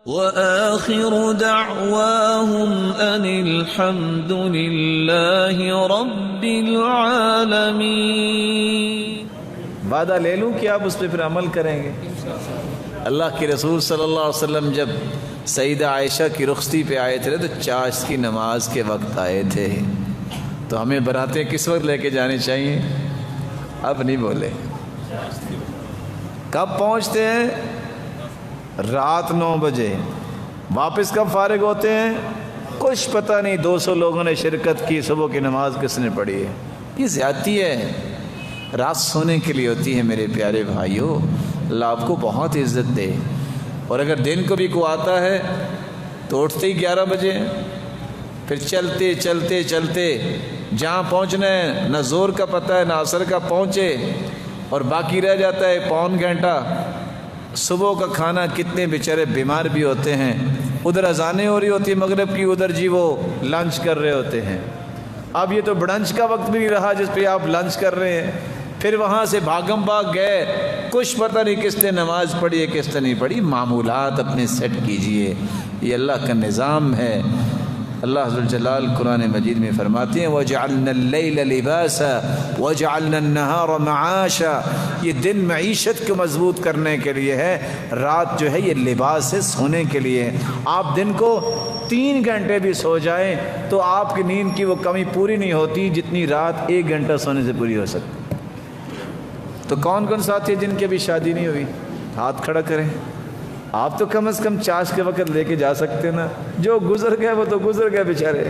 وآخر دعواهم أن الحمد لله رب العالمين۔ وعدہ لے لوں کہ آپ اس پہ پھر عمل کریں گے۔ اللہ کے رسول صلی اللہ علیہ وسلم جب سیدہ عائشہ کی رخصتی پہ آئے تھے تو چاش کی نماز کے وقت آئے تھے، تو ہمیں براتیں کس وقت لے کے جانی چاہیے؟ اب نہیں بولے۔ کب پہنچتے ہیں؟ رات 9 بجے۔ واپس کب فارغ ہوتے ہیں؟ کچھ پتہ نہیں 200 لوگوں نے شرکت کی، صبح کی نماز کس نے پڑھی ہے؟ یہ زیادتی ہے۔ رات سونے کے لیے ہوتی ہے میرے پیارے بھائیوں۔ اللہ آپ کو بہت عزت دے، اور اگر دن کو بھی کو آتا ہے تو اٹھتے ہی 11 بجے، پھر چلتے چلتے چلتے جہاں پہنچنا ہے نہ زور کا پتہ ہے نہ عصر کا پہنچے، اور باقی رہ جاتا ہے پون گھنٹہ۔ صبح کا کھانا کتنے بیچارے بیمار بھی ہوتے ہیں، ادھر اذانیں ہو رہی ہوتی ہے مغرب کی، ادھر جی وہ لنچ کر رہے ہوتے ہیں۔ اب یہ تو برنچ کا وقت بھی نہیں رہا جس پہ آپ لنچ کر رہے ہیں، پھر وہاں سے بھاگم بھاگ گئے، کچھ پتہ نہیں کس نے نماز پڑھی ہے کس نے نہیں پڑھی۔ معمولات اپنے سیٹ کیجئے، یہ اللہ کا نظام ہے۔ اللہ ذوالجلال قرآن مجید میں فرماتے ہیں وَجَعَلْنَا اللَّيْلَ لِبَاسًا وَجَعَلْنَا النَّهَارَ مَعَاشًا۔ یہ دن معیشت کو مضبوط کرنے کے لیے ہے، رات جو ہے یہ لباس ہے، سونے کے لیے ہے۔ آپ دن کو 3 گھنٹے بھی سو جائیں تو آپ کی نیند کی وہ کمی پوری نہیں ہوتی جتنی رات 1 گھنٹہ سونے سے پوری ہو سکتی۔ تو کون کون ساتھی ہیں جن کی ابھی شادی نہیں ہوئی؟ ہاتھ کھڑا کریں۔ آپ تو کم از کم چاش کے وقت لے کے جا سکتے نا، جو گزر گئے وہ تو گزر گئے بیچارے۔